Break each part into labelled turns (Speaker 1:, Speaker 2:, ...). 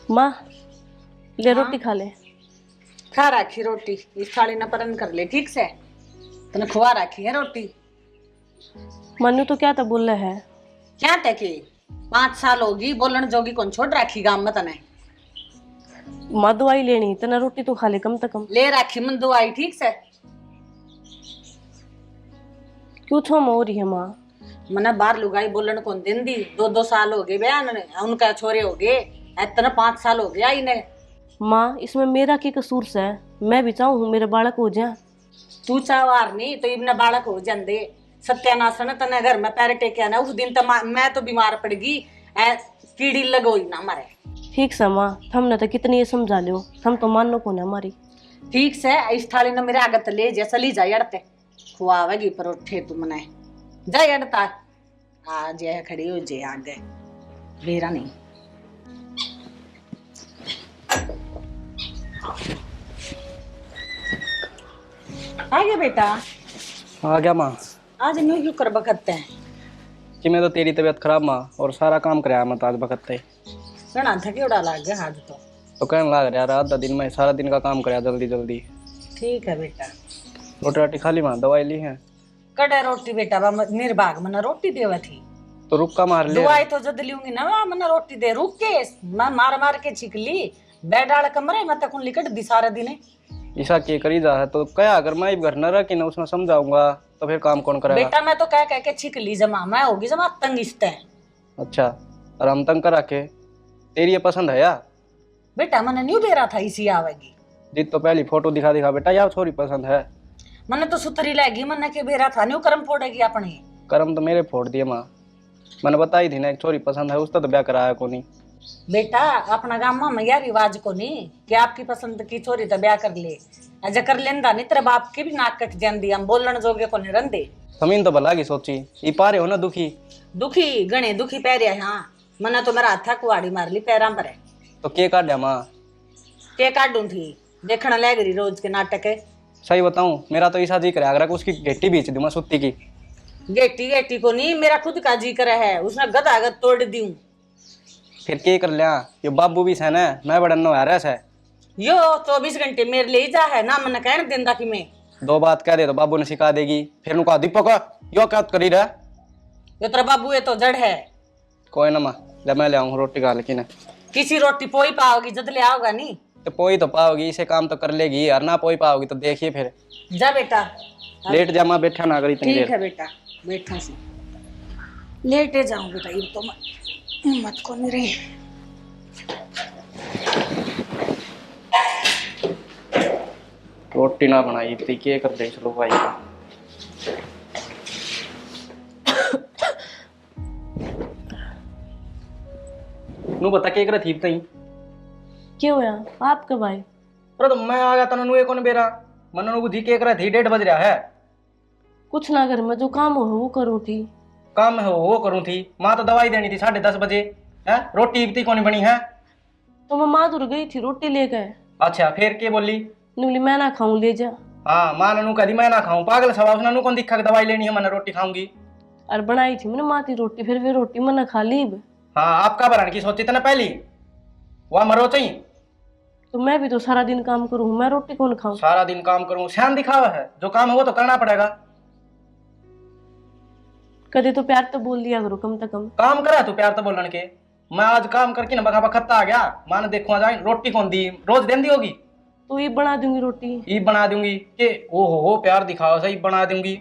Speaker 1: माँ ले
Speaker 2: हाँ?
Speaker 1: रोटी खा ले।
Speaker 2: खा राखी रोटी, इस थाली न परन कर ले ठीक से। तने खुआ राखी है रोटी।
Speaker 1: मनु तो क्या था बोल रहा है।
Speaker 2: क्या टके 5 साल होगी बोलन जोगी कौन छोड़ राखी गांव में तने।
Speaker 1: माँ दवाई लेनी तना रोटी तो खा ले कम से कम।
Speaker 2: ले राखी मन दवाई ठीक से।
Speaker 1: क्यों छो हो रही है माँ।
Speaker 2: मना बाहर लुगाई बोलन कौन दिन दी 2-2 साल हो गए बयान ने उनका छोरे हो गए। इतना 5 साल हो गया इन्हें।
Speaker 1: माँ इसमें मेरा क्या कसूर है। मैं भी चाहूँ मेरे बालक हो जाए।
Speaker 2: तू चावार नहीं तो इबन बालक हो जाते। सत्यानाश न तने घर में पैर टेके ना उस दिन तो मैं तो बीमार पड़ गई। कीड़ी लगोई ना मारे।
Speaker 1: ठीक से माँ हमने तो कितनी ये समझा लियो हम तो मानो को ना हमारी।
Speaker 2: ठीक से इस थाली ने मेरे आगत ले जैसा ली जा अड़ते खुआवेगी परोठे तू मने जा अड़ता। आज यह खड़ी हो जे आगे वेरा नहीं। आ गया बेटा।
Speaker 3: आ गया माँ।
Speaker 2: आज न्यू क्यों कर बकते हैं।
Speaker 3: कि मैं तो तेरी तबीयत खराब माँ और सारा काम कराया मैं तो आज बकते
Speaker 2: घना थके उड़ा लग गया आज
Speaker 3: तो कहने लग रहा आधा दिन में सारा दिन का काम कराया जल्दी जल्दी।
Speaker 2: ठीक है बेटा।
Speaker 3: रोटी राटी खा ली माँ दवाई ली है
Speaker 2: कड़े रोटी बेटा निर्भाग मना रोटी देवा थी।
Speaker 3: तो रुक का मार ले।
Speaker 2: दवाई तो जद लूंगी ना मना रोटी दे रुक के मैं मार मार के छिक ली। बेड डाल कमरे में तक लिकट दी सारे दिन।
Speaker 3: ईसा के करी जा है तो क्या अगर मैं घर न रह कि ना उसमें समझाऊंगा तो फिर काम कौन करेगा।
Speaker 2: बेटा मैं तो कह के छिक ली जमा मैं होगी जमा तंग इस्ते।
Speaker 3: अच्छा और हम तंग करा के तेरी ये पसंद है या।
Speaker 2: बेटा मैंने न्यू दे रहा था इसी आवेगी।
Speaker 3: जित तो पहली फोटो दिखा दिखा बेटा यार छोरी पसंद है।
Speaker 2: मैंने तो सुथरी लगी मैंने के बेरा था न्यू कर्म फोड़ेगी अपनी।
Speaker 3: कर्म तो मेरे फोड़ दिए माँ। मैंने बताई थी ना एक छोरी पसंद है उसका तो ब्याह कराया को नहीं।
Speaker 2: बेटा अपना गाँव में यार रिवाज को नहीं कि आपकी पसंद की छोरी तो ब्याह कर ले। अजय कर लेंदा नहीं तेरे बाप की भी नाक कट जाती हम बोलन जोगे को नहीं रंदे।
Speaker 3: जमीन तो भला की सोची ये पा रहे हो ना दुखी।
Speaker 2: दुखी गणे दुखी पैरिया हाँ मना तो मेरा हाथा कुआड़ी मार ली पैरा पर है।
Speaker 3: तो के काट माँ।
Speaker 2: के काटूं थी देखना लग रही रोज के नाटक है।
Speaker 3: सही बताऊं मेरा तो ऐसा जी करे अगर उसकी गेटी बीच दूं मैं सुत्ती की।
Speaker 2: गेटी गेटी को नहीं मेरा खुद का जी करे है उसने गदा गद तोड़ दूं।
Speaker 3: फिर के कर लिया ये बाबू भी है ना मैं बड़ा नो है है।
Speaker 2: यो 24 घंटे मेरे ले जा है ना मन कहने देंदा कि मैं।
Speaker 3: दो बात कह दे तो बाबू ने सिखा देगी फिर उनका दीपक यो क्या करी रहा।
Speaker 2: यो तेरा बाबू ये तो जड़ है।
Speaker 3: कोई ना माँ जब मैं ले आऊँ रोटी खा लेकिन
Speaker 2: किसी रोटी पोई पाओगी जद ले आओगा नहीं।
Speaker 3: तो पोई तो पाओगी इसे काम तो कर लेगी और ना पोई पाओगी तो देखिए फिर।
Speaker 2: जा बेटा
Speaker 3: लेट जा माँ बैठा ना करी इतनी
Speaker 2: ठीक
Speaker 3: देर।
Speaker 2: है बेटा बैठो सी लेटे जाऊं बेटा ये तो मैं हिम्मत को नहीं रही।
Speaker 3: रोटी ना बनाई थी के कर दे चलो भाई का। नू बता के कर थी तई।
Speaker 1: क्यों होया आप कब आए।
Speaker 3: अरे तो मैं आ गया था नू कौन बेरा मन नू बुद्धि के कर थी 1:30 बज रहा है।
Speaker 1: कुछ ना घर में जो काम हो वो करूँ थी।
Speaker 3: काम है वो करूँ थी माँ तो दवाई देनी थी 10:30 बजे है रोटी इतनी कौन बनी है।
Speaker 1: तो मैं माधुर गई थी रोटी ले गए।
Speaker 3: अच्छा फिर के बोली।
Speaker 1: बोली मैं ना खाऊं ले जा।
Speaker 3: हाँ माँ ने नू कह दी मैं ना खाऊं पागल सवा उसने नू कौन दिखा के दवाई लेनी है मैंने रोटी खाऊंगी।
Speaker 1: और बनाई थी मैंने माँ की रोटी फिर वे रोटी मैंने खा ली।
Speaker 3: हाँ आपका बनाने की सोची थी ना पहली वह मरो चाहिए।
Speaker 1: तो मैं भी तो सारा दिन काम करूँ मैं रोटी कौन खाऊं।
Speaker 3: सारा दिन काम करूं शान दिखावा है जो काम है वो तो करना पड़ेगा।
Speaker 1: कदे तो प्यार तो बोल दिया करो कम से कम।
Speaker 3: काम करा तू प्यार तो बोलन के मैं आज काम करके ना बखा बखत्ता आ गया माँ ने देखो जाए रोटी कौन दी रोज देंदी होगी।
Speaker 1: तो ये बना दूंगी रोटी।
Speaker 3: ये बना दूंगी कि ओ हो प्यार दिखाओ सही बना दूंगी।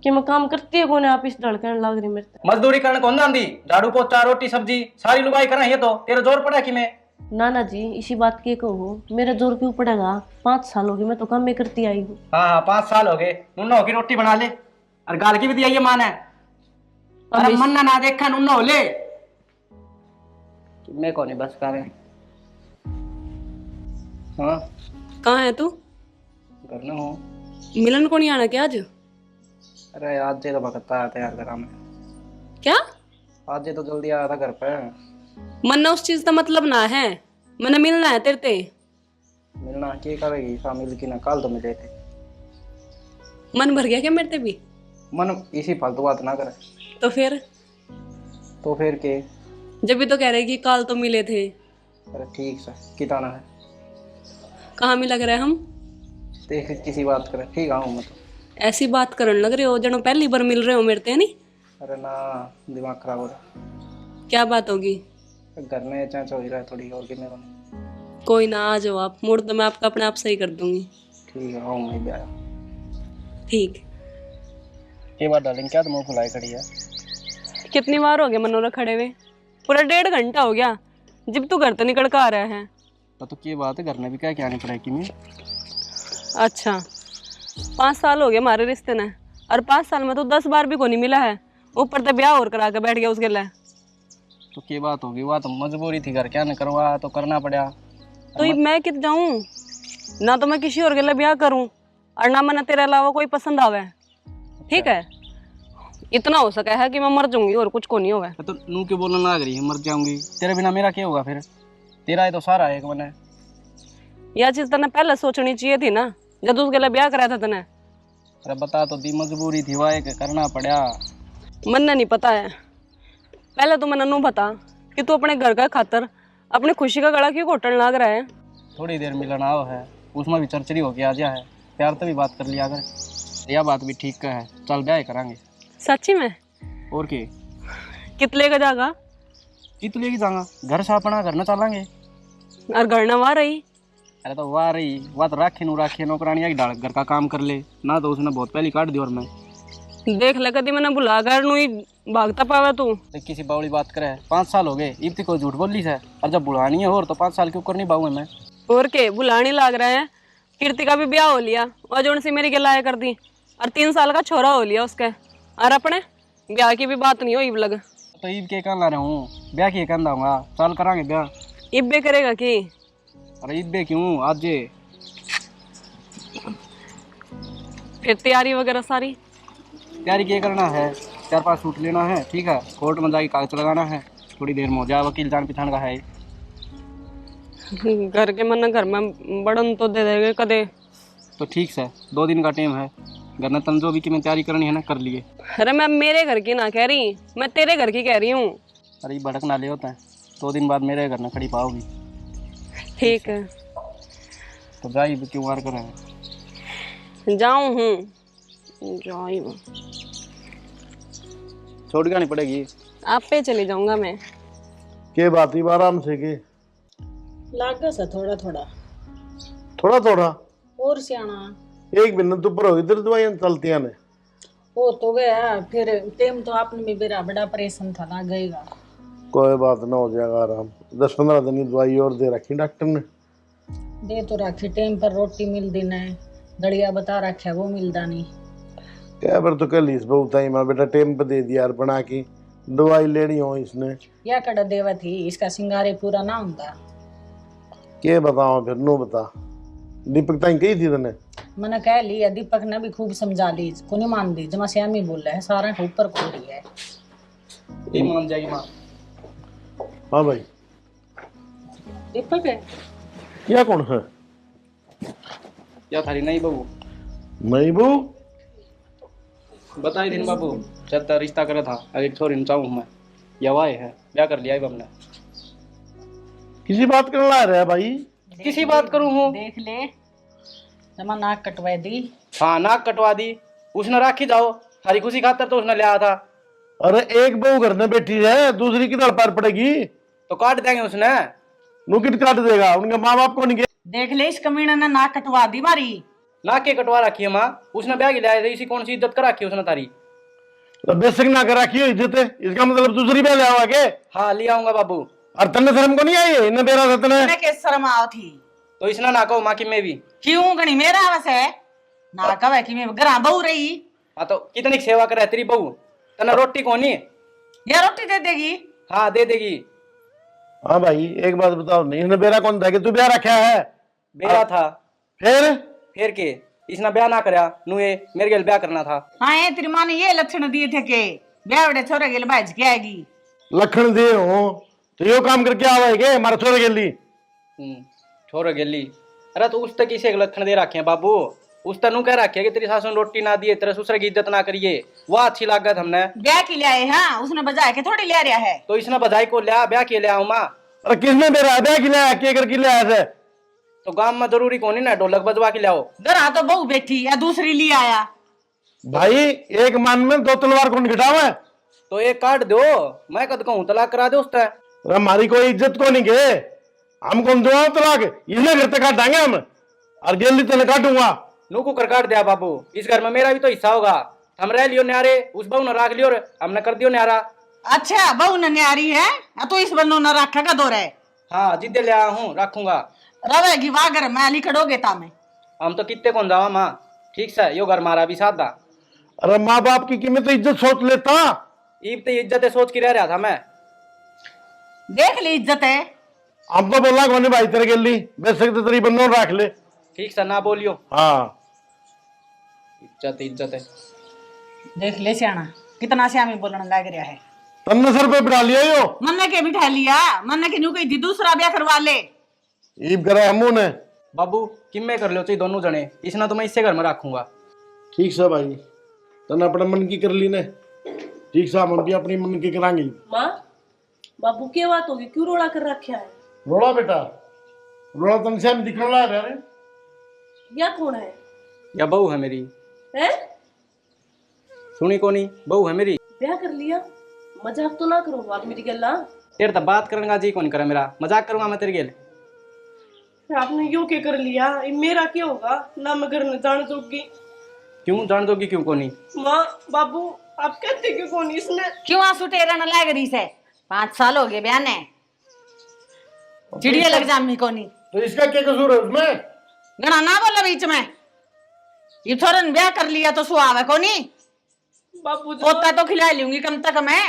Speaker 1: कि मैं काम करती है कौन आप इस धड़कन लग रही मेरे तो।
Speaker 3: मजदूरी करने कौन जाती झाड़ू पोछा रोटी सब्जी सारी लुगाई करना है तो तेरा जोर पड़ा कि मैं।
Speaker 1: नाना जी इसी बात के कहो मेरा जोर क्यों पड़ेगा 5 साल हो गए मैं तो काम में करती आई हूँ।
Speaker 3: हाँ हाँ 5 साल हो गए नुन्ना होगी रोटी बना ले और गाल की भी दिया ये मान है। अरे मन ना देखा नुन्ना हो ले मैं कौन है बस कर हाँ
Speaker 4: कहाँ है तू।
Speaker 3: घर ना हो।
Speaker 4: मिलन को नहीं आना क्या आज।
Speaker 3: अरे आज तो बकता आया था यार घर में।
Speaker 4: क्या
Speaker 3: आज तो जल्दी आया था घर पे।
Speaker 4: मन्ना उस चीज का मतलब ना है मन्ना मिलना है तेरे ते।
Speaker 3: मिलना के करेगी शामिल की ना कल तो मिले थे।
Speaker 4: मन भर गया क्या मेरे ते भी।
Speaker 3: मन इसी फालतू बात ना करे
Speaker 4: तो फिर
Speaker 3: तो फिर के
Speaker 4: जब भी तो कह रहे कि कल तो मिले थे
Speaker 3: अरे ठीक सर किताना है
Speaker 4: कहाँ मिला करे हम?
Speaker 3: देख किसी बात करे ठीक आऊँ मैं तो।
Speaker 4: ऐसी बात करने लग रहे हो जनो पहली बार मिल रहे हो मेरे ते नहीं।
Speaker 3: अरे ना दिमाग खराब हो रहा
Speaker 4: क्या बात होगी?
Speaker 3: है घर में चाचा हो ही रहा है थोड़ी और कितने को
Speaker 4: कोई ना, आ जाओ आप, मूड तो मैं आपका अपने आप सही कर दूंगी।
Speaker 3: ठीक है आऊँ मैं भी आया।
Speaker 4: ठीक।
Speaker 3: ये बात डालेंगे क्या तुम फुलाई खड़ी है?
Speaker 4: कितनी बार हो गया मनोरा खड़े हुए? पूरा 1.5 घंटा हो गया जब तू घर तो निकल कर आ रहा है।
Speaker 3: तो क्या बात है घर में भी क्या आनी पड़ेगी मैं?
Speaker 4: अच्छा 5 साल हो गए हमारे रिश्ते ने, और 5 साल में तो 10 बार भी को नहीं मिला है, ऊपर तो ब्याह और करा के बैठ गया उसके लिए।
Speaker 3: तो क्या बात होगी? वह तो मजबूरी थी घर क्या न करवा तो करना पड़ा।
Speaker 4: तो ये मैं कित जाऊं? ना तो मैं किसी और के लिए ब्याह करूं और ना मैंने तेरे अलावा कोई पसंद आवे। ठीक है, इतना हो सका है कि मैं मर जाऊंगी और कुछ को नहीं होगा।
Speaker 3: तो नू क्यों बोलने लग रही है मर जाऊंगी? तेरे बिना मेरा क्या होगा फिर? तेरा है तो सारा है एक मैंने।
Speaker 4: यह चीज तने पहले सोचनी चाहिए थी ना जब उसके लिए ब्याह कराया था तने।
Speaker 3: अरे बता तो दी मजबूरी थी वाह करना पड़ा।
Speaker 4: मन नहीं पता है, पहले तो मैंने नू बता कि तू अपने घर का खातर अपनी खुशी का गला क्यों घोटने लग रहा है।
Speaker 3: थोड़ी देर मिलन आओ है उसमें भी चरचरी होके आ जा है, प्यार तो भी बात कर लिया अगर यह बात भी ठीक का है। चल ब्याह करांगे।
Speaker 4: सच्ची में?
Speaker 3: और के
Speaker 4: कितने का जागा?
Speaker 3: कित लेके जाऊंगा घर से अपना घर न चलांगे।
Speaker 4: और घर ना वहाँ रही?
Speaker 3: अरे तो वाह रही वह तो राखी नौकरानी आई डाल घर का काम कर ले ना, तो उसने बहुत पहले काट दी। और मैं
Speaker 4: देख ले कदी मैंने बुला कर नू ही भागता पावा तू।
Speaker 3: देख किसी बावली बात करे 5 साल हो गए इतनी कोई झूठ बोली है, और जब बुलानी है और तो 5 साल के ऊपर नहीं बाऊ मैं।
Speaker 4: और के बुलाने लग रहा है? कीर्ति का भी ब्याह हो लिया और जोन सी मेरी गिलाया कर दी, और 3 साल का छोरा हो लिया उसके, और अपने ब्याह की भी बात नहीं हो इब लग।
Speaker 3: तो ईब के कहना रहा हूँ ब्याह की कहना दूंगा। चल करांगे ब्याह।
Speaker 4: इब्बे करेगा कि?
Speaker 3: अरे ईब क्यों आज जे
Speaker 4: फिर तैयारी वगैरह सारी?
Speaker 3: तैयारी क्या करना है? 4-5 सूट लेना है ठीक है, कोर्ट में जाके कागज लगाना है, थोड़ी देर में हो जाए, वकील जान पहचान का है।
Speaker 4: घर के मन घर में बड़न तो दे देंगे कदे।
Speaker 3: तो ठीक है 2 दिन का टाइम है, घर में तन जो भी कि मैं तैयारी करनी है ना कर लिए।
Speaker 4: अरे मैं मेरे घर की ना कह रही, मैं तेरे घर की कह रही हूँ।
Speaker 3: अरे भड़क ना ले होता है 2 दिन बाद मेरे घर में खड़ी पाओगी।
Speaker 4: ठीक है
Speaker 3: तो जाई क्यों वार करें?
Speaker 4: जाऊँ हूँ जाई
Speaker 3: छोड़ के नहीं पड़ेगी।
Speaker 4: आप पे चली जाऊंगा मैं।
Speaker 5: के बात ही आराम से के
Speaker 2: लागा सा थोड़ा थोड़ा
Speaker 5: थोड़ा थोड़ा
Speaker 2: और सियाना
Speaker 5: एक मिनट ऊपर हो इधर दवाइयां चलती ने।
Speaker 2: हो तो गया फिर टाइम तो आपने भी मेरा बड़ा परेशान था ना गएगा।
Speaker 5: कोई बात ना हो जाएगा आराम। 10-15 दिन की दवाई और दे रखी डॉक्टर ने।
Speaker 2: दे तो रखी टाइम पर रोटी मिल देना है, दड़िया बता रखा वो मिलता नहीं।
Speaker 5: क्या पर तो कल इस बहुत टाइम है बेटा टाइम पे दे दिया यार बना की दवाई लेनी हो इसने।
Speaker 2: या कड़ा देवा थी इसका सिंगारे पूरा ना होता।
Speaker 5: के बताओ फिर नो बता। दीपक ताई कही थी तने?
Speaker 2: मैंने कह लिया, दीपक ने भी खूब समझा ली, को नहीं मान दी, जमा श्यामी बोल रहा है सारा के ऊपर खो रही है।
Speaker 3: ये मान जाएगी माँ।
Speaker 5: हाँ भाई
Speaker 2: दीपक है
Speaker 5: क्या कौन है?
Speaker 3: या थारी नहीं बहू
Speaker 5: नहीं बू
Speaker 3: बताई दिन बाबू जब तक रिश्ता करे था अरे एक छोरी चाहूँ मैं यवाए है ब्याह कर लिया हमने।
Speaker 5: किसी बात करने ला रहा है भाई?
Speaker 3: किसी बात करूँ हूँ?
Speaker 2: देख ले जमा नाक कटवा दी।
Speaker 3: हाँ नाक कटवा दी उसने राखी जाओ हरी खुशी खातर तो उसने लिया था।
Speaker 5: अरे एक बहू घर में बैठी है दूसरी किधर पार पड़ेगी?
Speaker 3: तो काट देंगे उसने।
Speaker 5: नुकित काट देगा उनके माँ बाप को नहीं।
Speaker 2: देख ले इस कमीने ने नाक कटवा दी मारी।
Speaker 3: नाक के कटवा रखी है माँ उसने ब्याह की लिया था, इसी कौन सी इज्जत कर रखी है उसने तारी।
Speaker 5: बेसिक ना कर रखी हो इज्जत है इसका मतलब दूसरी ब्याह ले आओ के?
Speaker 3: हाँ ले आऊंगा बाबू।
Speaker 5: और तन्ने शर्म को नहीं आई इन्हें बेरा था तने?
Speaker 2: मैंने के शर्म आओ थी
Speaker 3: तो इसने ना कहो माँ की मैं भी
Speaker 2: क्यों गणी मेरा आवास है ना कवे कि मैं घरा बहू रही।
Speaker 3: हाँ तो कितनी सेवा करे तेरी बहू तने रोटी कोनी
Speaker 2: ये रोटी दे देगी।
Speaker 3: हाँ दे देगी।
Speaker 5: हाँ भाई एक बात बताओ नहीं इन्हें बेरा कौन था कि तू ब्याह रखा है?
Speaker 3: ब्याह था
Speaker 5: फिर
Speaker 3: के इसने ब्याह ना करया नुए मेरे गेल ब्याह करना था।
Speaker 2: हाँ ये तेरी माँ ने ये लक्षण दिए थे के ब्याह बड़े छोरे के लिए भाज के आएगी।
Speaker 5: लखन दे हो तो यो काम करके आवेगे हमारे छोरे के लिए।
Speaker 3: छोरो गेली। अरे तो उस तक किसे लक्षण दे रखे हैं बाबू उस तक नु कह रखे है कि तेरी सासू ने रोटी ना दिए तेरे ससुर की इज्जत ना करिए वो अच्छी लागत हमने।
Speaker 2: ब्याह की ले आए हाँ उसने बजाय के थोड़ी ले रहा है।
Speaker 3: तो इसने बधाई को लिया ब्याह के ले आऊं माँ
Speaker 5: अरे किसने मेरा ब्याह खिलाया के कर खिलाया से?
Speaker 3: तो गांव में जरूरी कौन है ना ढोलक बजवा के लाओ।
Speaker 2: घर तो बहू बैठी या दूसरी ले आया।
Speaker 5: भाई एक मन में दो तलवार कौन घटावा?
Speaker 3: तो एक काट दो, मैं कद कहूँ तलाक करा दे उससे।
Speaker 5: अरे हमारी कोई इज्जत को नहीं गए, हम कौन दो तलाक? इसने घर तक काटांगे हम, और गेली तने काटूंगा।
Speaker 3: नूकू कर काट दिया बाबू, इस घर में मेरा भी तो हिस्सा होगा। हम रह लियो न्यारे, उस बहू ने राख लियो, हमने कर दियो न्यारा।
Speaker 2: अच्छा बहू ने न्यारी है तो इस बनो न रखेगा दो रहे।
Speaker 3: हाँ जिद्दे ले आया हूँ रखूंगा।
Speaker 2: रवेगी वाह घर में अली खड़ोगे तामे।
Speaker 3: हम तो कितने कौन जावा माँ, ठीक से यो घर मारा भी सादा।
Speaker 5: अरे माँ बाप की कीमत तो इज्जत सोच लेता।
Speaker 3: ईब तो इज्जत सोच के रह रहा था मैं।
Speaker 2: देख ली इज्जत है।
Speaker 5: हम तो बोला कौन भाई तेरे गेली बेच सकते तेरी बंदों रख ले।
Speaker 3: ठीक से ना बोलियो।
Speaker 5: हाँ
Speaker 3: इज्जत है।
Speaker 2: देख ले सियाना कितना श्यामी बोलने लग रहा है।
Speaker 5: तमने सर पे बिठा लिया यो।
Speaker 2: मन्ने के बिठा लिया, मन्ने के न्यू कही थी दूसरा ब्याह करवा ले।
Speaker 5: ईब करे हमू ने।
Speaker 3: बाबू किम्मे कर लो चाहिए दोनों जने, इसना तो मैं इससे घर में रखूंगा।
Speaker 5: ठीक से भाई, तने अपने मन की कर ली ने, ठीक से हम भी अपनी मन की करांगे।
Speaker 1: माँ बाबू क्या बात होगी, क्यों रोड़ा कर रखा है?
Speaker 5: रोड़ा बेटा, रोड़ा तन से हम दिखने लगा रहे।
Speaker 1: या कौन है?
Speaker 3: या बहू है मेरी।
Speaker 1: हैं?
Speaker 3: सुनी कोनी, बहू है मेरी।
Speaker 1: ब्याह कर लिया? मजाक तो ना करो बात मेरी गल्ला।
Speaker 3: तेरे तो बात करूंगा जी कौन करे मेरा, मजाक करूंगा मैं तेरे गेल।
Speaker 1: आपने यो क्या कर लिया, ये मेरा क्या होगा ना, मैं घर न जान जोगी।
Speaker 3: क्यों जान दोगी क्यों कोनी?
Speaker 1: माँ बाबू आप कहते क्यों कोनी इसने?
Speaker 2: क्यों आंसू टेरा न लग रही से? 5 साल हो गए ब्याह ने, चिड़िया लग जामी कोनी।
Speaker 5: तो इसका क्या कसूर है उसमें?
Speaker 2: गणा ना बोला बीच में, ये थोरन ब्याह कर लिया तो सुहावे कोनी।
Speaker 1: बाबू
Speaker 2: पोता तो खिला लूंगी कम तक मैं।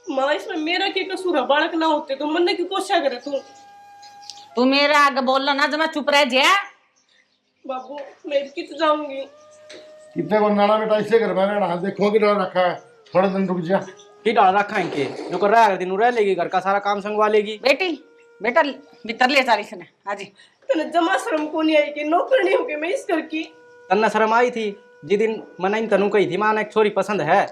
Speaker 1: माँ इसमें मेरा क्या कसूर है, बालक ना होते तो मन की कोशिश करे
Speaker 2: तू मेरा आगे बोलना ना जब मैं चुप रह जा।
Speaker 1: बाबू मैं कित जाऊंगी।
Speaker 5: कितने को नाना बेटा इससे घर में रहना, देखो कि डर रखा है, थोड़े दिन रुक जा।
Speaker 3: की डाल रखा है इनके, जो कर रहा है दिन रह लेगी, घर का सारा काम संगवा लेगी।
Speaker 2: बेटी बेटा भीतर ले चालीस ने हाजी।
Speaker 1: तने जमा शर्म को नहीं आई कि नौकरनी हो गई मैं इस घर की।
Speaker 3: तन्ना शर्म आई थी जिस दिन मना इन तनु कही थी मां ने एक छोरी पसंद है,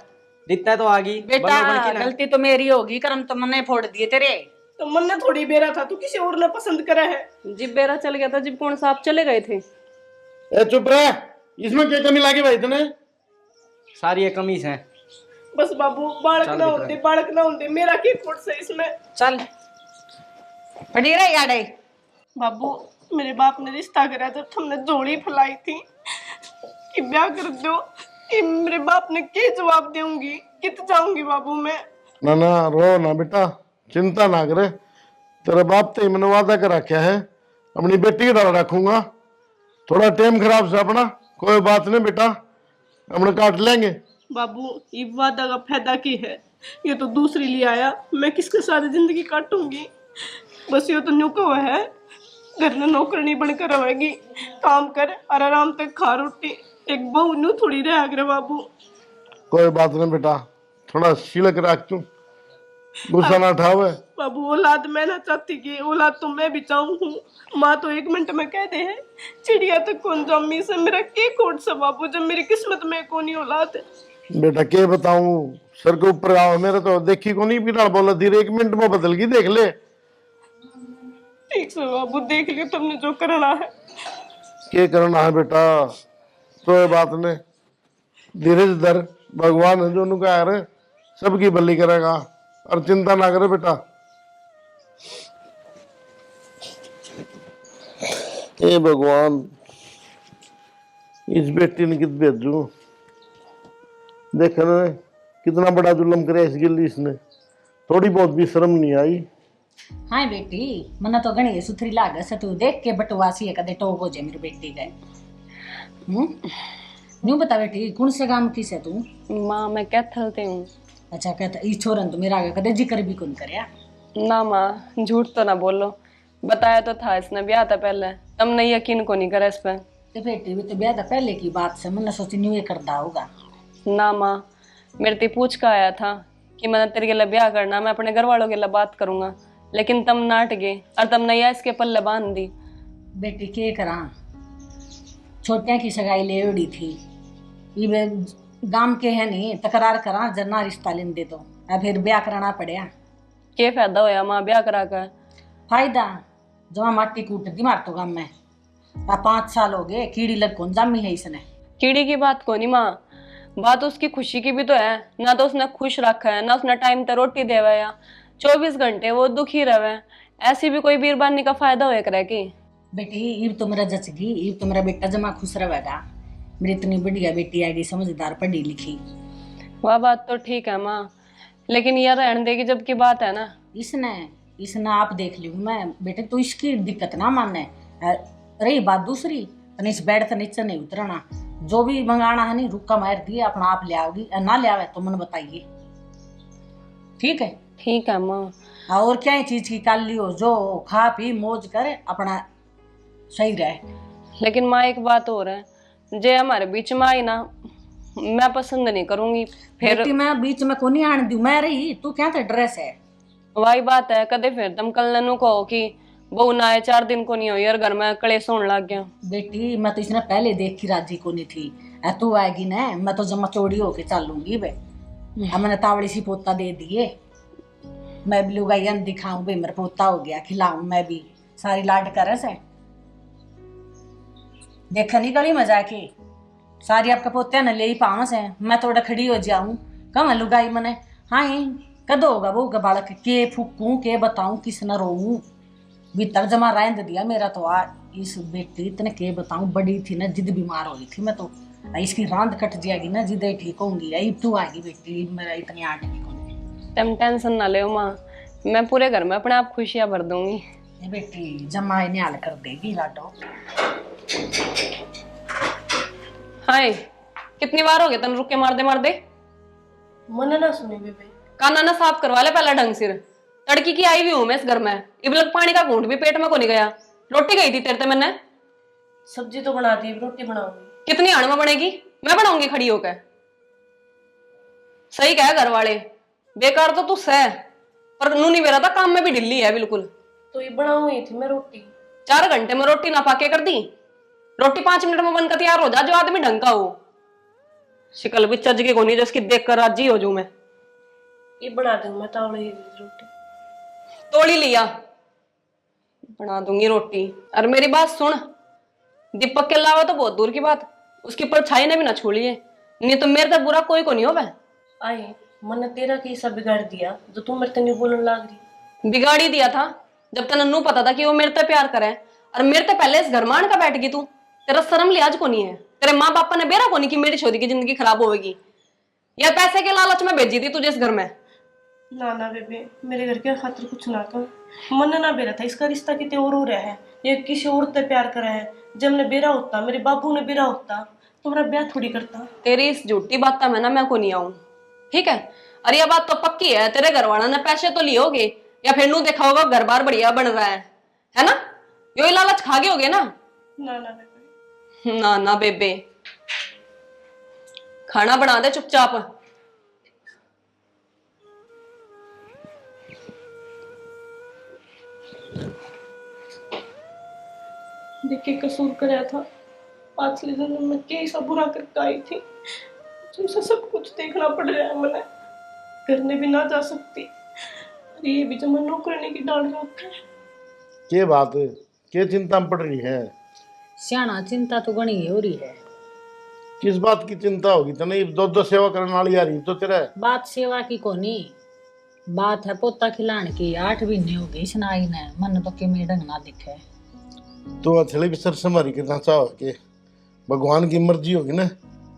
Speaker 3: दिखता तो आगी।
Speaker 2: बेटा गलती तो मेरी होगी, कर्म तो मैंने फोड़ दिए तेरे।
Speaker 1: तो मन ने थोड़ी बेरा था, तू किसी और ने पसंद करा है।
Speaker 4: जिब बेरा चल गया था, जिब कौन सा आप चले गए थे।
Speaker 5: ए चुप रह, इसमें क्या कमी लागी भाई तने?
Speaker 3: सारी ये कमीज है।
Speaker 1: बस बाबू बालक ना होते मेरा क्या खोट से इसमें।
Speaker 2: चल पड़ी रही यार।
Speaker 1: बाबू मेरे बाप ने रिश्ता करा जब तुमने जोड़ी फैलाई थी कि ब्याह कर दो, कि मेरे बाप ने क्या जवाब दूंगी, कित जाऊंगी बाबू मैं।
Speaker 5: ना ना रो ना बेटा, चिंता ना करे, तेरा बाप तो मैंने वादा कर रखा है, अपनी बेटी का रखूंगा। थोड़ा टाइम खराब से अपना, कोई बात नहीं बेटा, हम काट लेंगे।
Speaker 1: बाबू ये वादा का फायदा की है, ये तो दूसरी ले आया, मैं किसके साथ जिंदगी काटूंगी। बस ये तो न्यूको है, घर में नौकरनी बनकर रहेगी, काम कर और आराम तक खा रोटी, एक बहू न्यू थोड़ी रह अगर बाबू।
Speaker 5: कोई बात नहीं बेटा, थोड़ा सिलक रख तू, गुस्सा ना उठावे।
Speaker 1: बाबू औलाद मैं ना चाहती कि औलाद तो मैं भी चाहूँ हूँ। माँ तो 1 मिनट में कहते हैं चिड़िया तक कौन जमी से, मेरा के कोट से बाबू जब मेरी किस्मत में कौन ही औलाद है।
Speaker 5: बेटा क्या बताऊं, सर के ऊपर आओ, मेरे तो देखी को नहीं बिना बोला धीरे 1 मिनट में बदल गई, देख ले।
Speaker 1: ठीक से बाबू देख लियो तुमने जो करना है।
Speaker 5: क्या करना है बेटा, कोई बात नहीं, धीरे धीरे भगवान है जो उनका है, सबकी भली करेगा, और चिंता ना करे बेटा। हे भगवान, इस बेटी ने कित भेजू, देखना कितना बड़ा जुल्म करे इस गिल्ली इसने, थोड़ी बहुत भी शर्म नहीं आई।
Speaker 2: हाँ बेटी मना तो गणी सुथरी लागे से, तू देख के बटवासी है कदे टोक हो जाए मेरी बेटी गए। न्यू बता बेटी कौन से गांव की से तू?
Speaker 4: माँ मैं कैथल ते हूँ।
Speaker 2: अच्छा कहता ई छोरन तो मेरा आगे कदे जिक्र भी कौन करया।
Speaker 4: ना माँ झूठ तो ना बोलो, बताया तो था इसने ब्याह था पहले, तुमने यकीन को नहीं करा इस पे।
Speaker 2: तो बेटी भी तो ब्याह था पहले की बात से, मैंने सोची न्यू ये करता होगा।
Speaker 4: ना माँ मेरे ते पूछ का आया था कि मैंने तेरे के लिए ब्याह करना, मैं अपने घर वालों के लिए बात करूंगा, लेकिन तुम नाट गए और तुमने यह इसके पल्ले बांध दी।
Speaker 2: बेटी के करा, छोटिया की सगाई ले उड़ी थी, ये गांव के है नहीं तकरार करा, जरना रिश्ता लेन दे दो, अब फिर ब्याह कराना पड़या।
Speaker 4: के फायदा होया मां ब्याह करा कर?
Speaker 2: फायदा जमा माटी कूट दी मार तो गम में 5 साल हो गए, कीड़ी लग कौन जामी है इसने।
Speaker 4: कीड़ी की बात को नहीं माँ, बात उसकी खुशी की भी तो है ना। तो उसने खुश रखा है ना, उसने टाइम पे रोटी देवा या 24 घंटे वो दुखी रहे। ऐसी भी कोई बीरबानी का फायदा होए करे की?
Speaker 2: बेटी इब तो मेरा जचगी, इब तो मेरा बेटा जमा खुश रहेगा। मेरी इतनी बढ़िया बेटी आएगी, समझदार, पढ़ी लिखी।
Speaker 4: वह बात तो ठीक है माँ, लेकिन यह रहने देगी जब की बात है ना।
Speaker 2: इसने आप देख लियो मैं बेटे, तो इसकी दिक्कत ना माने। रही बात दूसरी, तो इस बेड से नीचे नहीं उतरना। जो भी मंगाना है नहीं रुका मार दिए, अपना आप ले आओगी, ना ले आवे तो मन बताइए। ठीक है?
Speaker 4: ठीक है माँ।
Speaker 2: और क्या चीज की काल लियो, जो खा पी मौज करे, अपना सही रहे।
Speaker 4: लेकिन माँ एक बात और है, जे हमारे बीच में आई ना, मैं पसंद नहीं करूंगी। फिर
Speaker 2: बेटी मैं बीच में को नहीं आने दूं, मैं रही तू क्या था ड्रेस है।
Speaker 4: वही बात है, कदे फिर तुम कल ननू कहो कि बहू ना आए 4 दिन को नहीं हो यार, घर में कलेश होने लग गया।
Speaker 2: बेटी मैं तो इसने पहले देख की राजी को नहीं थी। तू आएगी ना, मैं तो जमा चौड़ी होके चलूंगी बे। मैंने तावड़ी सी पोता दे दिए, मैं भी लुगाइया दिखाऊं बे, मेरा पोता हो गया, खिलाऊं मैं भी, सारी लाड करे से। देखा नहीं गली में जाके सारी आपका पोत्या न ले ही पावस है, मैं थोड़ा खड़ी हो जाऊं कम लुगाई मने। हाँ कदो होगा वो का बालक, के फूकूं के बताऊं, किस न रोऊं, भीतर जमा रहने दिया मेरा तो। आ इस बेटी इतने के बताऊं, बड़ी थी ना, जिद बीमार हो गई थी मैं तो। इसकी रांद कट जाएगी ना, जिद ठीक होंगी। आई तू आएगी बेटी, मेरा इतनी आट नहीं को।
Speaker 4: तुम टेंशन ना ले माँ, मैं पूरे घर में अपने आप खुशियां भर दूंगी।
Speaker 2: ये बेटी जमा इन्हें हाल कर देगी लाडो।
Speaker 4: हाय कितनी बार हो गया तन रुक के मार दे।
Speaker 1: मन ना सुने बेबे।
Speaker 4: काना ना साफ करवा ले पहला ढंग से। तड़की की आई हुई हूं मैं इस घर में, इबलक पानी का घूंट भी पेट में को नहीं गया। रोटी गई थी तेरे ते मैंने।
Speaker 1: सब्जी तो बना दी, रोटी बनाऊंगी।
Speaker 4: कितनी आड़ में बनेगी? मैं बनाऊंगी खड़ी होकर। सही कहा घर वाले, बेकार तो तू सह, पर नूनी मेरा था काम में भी ढिल्ली है बिल्कुल।
Speaker 1: तो ये बनाऊंगी थी मैं रोटी।
Speaker 4: 4 घंटे में रोटी ना पाके कर दी। रोटी 5 मिनट में बनकर तैयार हो जा, जो आदमी ढंग का हो। शिकल भी चज के को नहीं, जिसकी देख कर राजी हो जाऊं मैं।
Speaker 1: ये बना दूंगी मैं तावड़ी रोटी।
Speaker 4: तोड़ी लिया, बना दूंगी रोटी। और मेरी बात सुन, दीपक के अलावा तो बहुत दूर की बात, उसकी परछाई ने भी ना छोड़ी है, नहीं तो मेरे तक बुरा कोई को नहीं हो। मैं
Speaker 1: आए मन तेरा की सब बिगाड़ दिया, जो तू मेरे तने बोलने लग रही।
Speaker 4: बिगाड़ी दिया था जब तक नन्नू पता था कि वो मेरे से प्यार करे, और मेरे से पहले इस घर मान का बैठ गई तू। तेरा शर्म लिहाज को नहीं है, तेरे माँ बापा ने बेरा को नहीं कि मेरी छोरी की जिंदगी खराब होगी, या पैसे के लालच में भेजी थी तुझे इस घर में।
Speaker 1: ना ना बेबे, मेरे घर के खातिर कुछ ना कर। मन ना बेरा था, इसका रिश्ता कितने और हो रहा है, ये किसी और से प्यार करा है। जब मैं बेरा होता, मेरे बापू ने बेरा होता, तो मेरा ब्याह थोड़ी करता।
Speaker 4: तेरी इस झूठी बात का मैं ना मैं को नहीं आऊं, ठीक है? और ये बात तो पक्की है, तेरे घर वाला ने पैसे तो लिए होगे, या फिर नू देखा होगा घर बार बढ़िया बन रहा है ना? यो लालच खा गए होगे ना?
Speaker 1: ना ना बेबे।
Speaker 4: ना ना बेबे, खाना बना दे चुपचाप।
Speaker 1: देखे कसूर कराया था, पाछले जन्म में कैसा बुरा करके आई थी, तुमसे सब कुछ देखना पड़ रहा है। मैंने करने भी ना जा सकती, और ये भी जमा नौकरनी की डाल रखा है।
Speaker 5: के बात है, के चिंता में पड़ रही है?
Speaker 2: सियाना चिंता तो गणी हो रही है।
Speaker 5: किस बात की चिंता होगी? तने दो सेवा करने वाली आ रही तो तेरा
Speaker 2: बात सेवा की कोनी, बात है पोता खिलाने की। 8 महीने हो गए इसने आई ने, मन तो के में ढंग ना दिखे।
Speaker 5: तो अथले भी सर समारी करना चाहो कि भगवान की मर्जी होगी ना,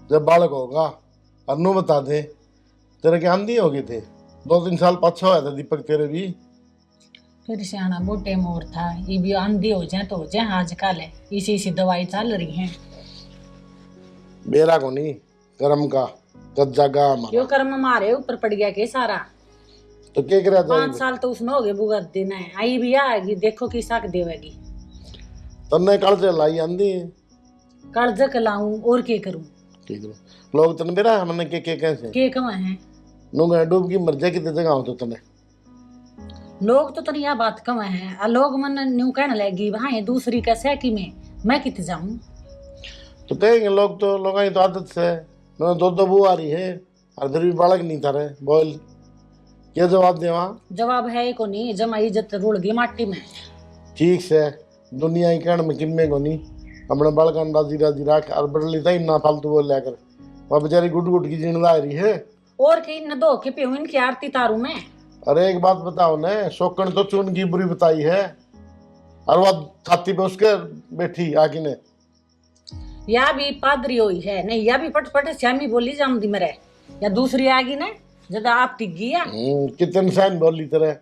Speaker 5: जब बालक होगा। अन्नू बता दे, तेरे के आंधी हो गए थे 2-3 साल पाछा होया था दीपक तेरे भी।
Speaker 2: फिर सियाना मोटे मोर था, ये भी आंधी हो जाए तो हो जाए। आजकल इसी दवाई चल रही है।
Speaker 5: बेरा को नहीं कर्म का कज्जा गा
Speaker 2: क्यों कर्म मारे ऊपर पड़ गया के सारा।
Speaker 5: तो क्या करा
Speaker 2: 5 साल तो उसने हो गए भुगत देना है। आई भी आएगी, देखो की साक देवेगी।
Speaker 5: तन्ने कल से लाई आंधी
Speaker 2: कर्ज लाऊं और के करूं?
Speaker 5: ठीक है, लोग तन बेरा हमने के कैसे
Speaker 2: के कमा है
Speaker 5: नो गए डूब की मर जाए कितने जगह हो तो तने
Speaker 2: लोग तो यह बात कम है। लोग मन न्यू कहने लगी भाई दूसरी का सैकी में मैं कित जाऊं।
Speaker 5: तो कहेंगे लोग, तो लोगों की तो आदत से। मैं दो बू आ रही है और फिर भी बालक नहीं था रहे बोल क्या जवाब देवा?
Speaker 2: जवाब है को नहीं, जमा इज्जत रुड़ गई माटी में।
Speaker 5: ठीक से दुनिया ही कहने में किम्मे को नहीं, अपने बालकन राजी राजी रख और बदली था ना फालतू बोल लिया कर। वह बेचारी गुट गुट की जीण ला रही है।
Speaker 2: और की न दो के पीऊं इनकी आरती तारू में।
Speaker 5: अरे एक बात बताओ ने, शोकन तो चून की बुरी बताई है और वह छाती पे उसके बैठी आके ने।
Speaker 2: या भी पादरी हुई है नहीं, या भी पट पट श्यामी बोली जाम दी मेरे, या दूसरी आगी ने जदा आप टिक गया।
Speaker 5: कितने सैन बोली तरह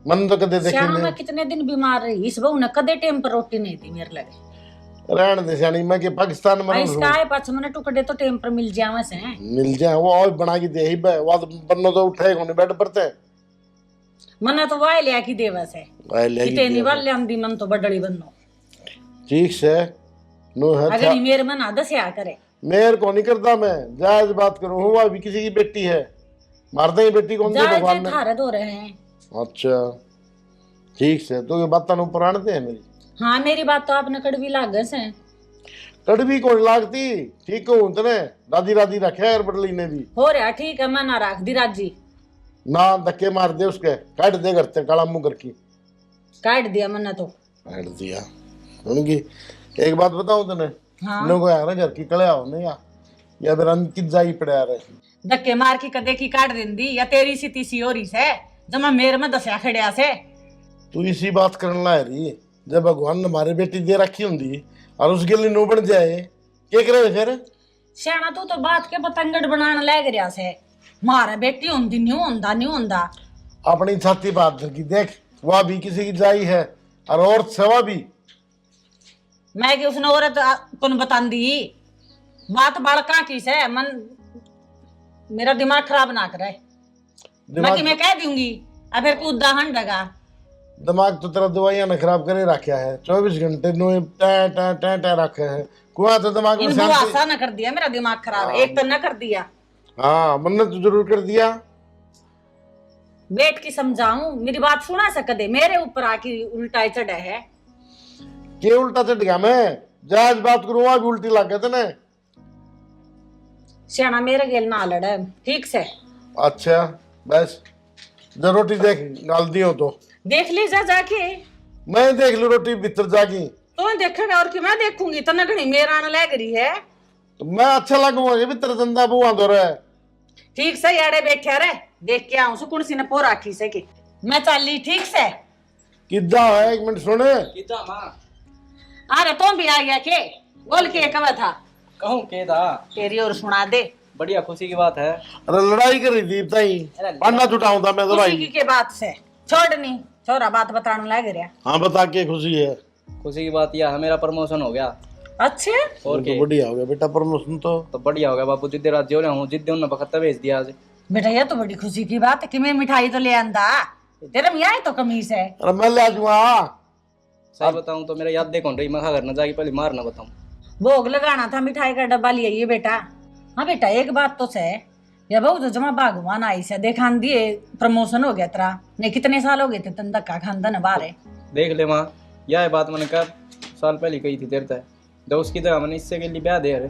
Speaker 5: मन तो कदे देखे
Speaker 2: श्यामा
Speaker 5: ने।
Speaker 2: मैं कितने दिन बीमार रही, इस बहू ने कदे टाइम पर रोटी नहीं दी मेरे लगे।
Speaker 5: रहने दे श्यानी, मैं के पाकिस्तान में
Speaker 2: इसका है पाछ मैंने टुकड़े तो टाइम पर मिल जावे से।
Speaker 5: मिल जाए वो और बना के दे ही बे, वो बन्नो तो उठे कोने बेड पर थे।
Speaker 2: मना तो वाय लिया की देवा से
Speaker 5: ले
Speaker 2: किते निवाल ले हम दी मन तो बडड़ी बन्नो।
Speaker 5: ठीक से नो है
Speaker 2: अगर ये मेरे मन आदत से आ करे।
Speaker 5: मेयर को नहीं करता मैं, जायज बात करूं। हुआ भी किसी की बेटी है, मार दे बेटी कौन सी भगवान ने।
Speaker 2: थारे दो रहे हैं।
Speaker 5: अच्छा ठीक से, तो ये बात तनु पुराण दे मेरी।
Speaker 2: हाँ मेरी बात तो आपने कड़वी लागे से।
Speaker 5: कड़वी कौन लागती, ठीक हूं तने राजी राजी रखे यार बडली ने भी।
Speaker 2: हो रहा ठीक है, मैं ना रख दी राजी
Speaker 5: ना धक्के मार दे उसके, काट दे करते काला मुंह करके।
Speaker 2: काट दिया मैंने तो।
Speaker 5: काट दिया उनकी। एक बात बताऊं तने,
Speaker 2: हाँ
Speaker 5: लोग यार घर की कले आओ नहीं या फिर अंकित जाई पड़े यार।
Speaker 2: धक्के मार की कदे की काट देंदी या तेरी सी तीसी हो रही से जमा मेरे में दसिया खड़िया से।
Speaker 5: तू इसी बात करने ला रही, जब भगवान ने हमारे बेटी दे रखी होंगी और उसके लिए नो बन जाए क्या करे फिर?
Speaker 2: श्यामा तू तो बात के पतंगड़ बनाने लग रहा से। मारा बेटी होंदी नहीं होंदा।
Speaker 5: अपनी छाती बात की देख, वह भी किसी की जाई है और औरत सेवा भी।
Speaker 2: मैं कि उसने औरत कौन बतान दी बात बड़का की से मन मेरा दिमाग खराब ना करे। मैं कि मैं कह दूंगी अब फिर कूद दाहन लगा।
Speaker 5: दिमाग तो तेरा दवाइयां ने खराब करे रखा है, 24 घंटे नो टा रखे है। कुआं तो दिमाग में
Speaker 2: इन
Speaker 5: शांति।
Speaker 2: बुआसा न कर दिया मेरा दिमाग खराब, एक तो न कर दिया।
Speaker 5: हाँ मन्नत तो जरूर कर दिया।
Speaker 2: बैठ की समझाऊं मेरी बात सुना सकते, मेरे ऊपर आके उल्टा चढ़ा है।
Speaker 5: के उल्टा चढ़ गया मैं? जायज बात करूँ वहां भी उल्टी लग गए थे।
Speaker 2: श्याना मेरे गेल ना लड़े ठीक से।
Speaker 5: अच्छा बस जब रोटी देख डाल दियो तो
Speaker 2: देख ली जा जाके।
Speaker 5: मैं देख लू रोटी भीतर जागी
Speaker 2: तो देखेगा और कि मैं देखूंगी तो नगनी मेरा आने लग रही है।
Speaker 5: तो मैं अच्छा लगूंगा कि भीतर धंधा बुआ दो रहा है।
Speaker 2: ठीक से यारे बैठे रे देख के आऊं सुकुन सी ने पोर आखी से कि मैं चली ठीक से।
Speaker 5: किदा है एक मिनट सुने।
Speaker 3: किदा मां
Speaker 2: अरे तुम भी आ गया के बोल के कब था
Speaker 3: कहूं के दा
Speaker 2: तेरी और सुना दे।
Speaker 3: बढ़िया खुशी की बात है।
Speaker 5: अरे लड़ाई कर रही थी ताई, पाना छुटाऊं था मैं तो
Speaker 2: खुशी
Speaker 5: भाई।
Speaker 2: की के बात से छोड़नी छोरा बात बताने लग रहा।
Speaker 5: हाँ बता के खुशी है।
Speaker 3: खुशी की बात यह है मेरा प्रमोशन हो गया।
Speaker 2: अच्छे
Speaker 3: और
Speaker 5: तो बढ़िया हो गया बेटा प्रमोशन तो
Speaker 3: बढ़िया हो गया बापू। जिद्दे रात जो हूँ जिद्दे उन्होंने बखत्ता भेज दिया आज।
Speaker 2: बेटा ये तो बड़ी खुशी की बात है कि मैं मिठाई तो ले आंदा तेरे में आई तो कमीज है।
Speaker 5: अरे मैं ले आऊंगा।
Speaker 3: सही बताऊं तो मेरा याद देखो रही, मैं घर न जाके पहले मार ना बताऊं।
Speaker 2: भोग लगाना था मिठाई का डब्बा ले आइए बेटा। हाँ बेटा एक बात तो से या बहु तो जमा बागवान आई से देखान दिए प्रमोशन हो गया तेरा नहीं कितने साल हो गए थे तन धक्का खानदा न बारे।
Speaker 3: देख ले माँ यह बात मैंने कब साल पहले कही थी तेरे तक, जब उसकी तरह मैंने इससे के लिए ब्याह दे रहे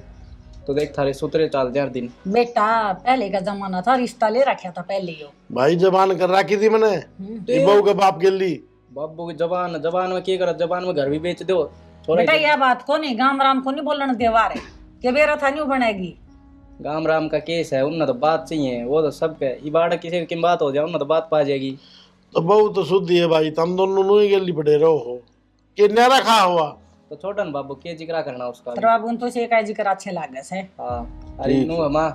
Speaker 3: तो देख थारे सुतरे चाल दे हर दिन।
Speaker 2: बेटा पहले का जमाना था रिश्ता ले रखा था पहले ही।
Speaker 5: भाई जबान कर रखी थी मैंने बहू के बाप के लिए।
Speaker 3: बाबू की जबान जबान में क्या कर, जबान में घर भी बेच दो।
Speaker 2: बेटा यह बात को नहीं गाम राम को नहीं बोलने देवा रहे के बेरा था नहीं बनेगी।
Speaker 3: गाम राम का केस है, उन्हें तो बात चाहिए, वो तो सबके इबाड़ा किसी की बात हो जाए उन्हें तो बात पा जाएगी।
Speaker 5: तो बहू तो शुद्ध है भाई, तुम दोनों नु ही गली पड़े रहो हो कि न्यारा खा हुआ
Speaker 3: तो छोटा न बाबू के जिक्र करना उसका।
Speaker 2: तर बाबू तो से का जिक्र अच्छे लागे से।
Speaker 3: हाँ अरे नू माँ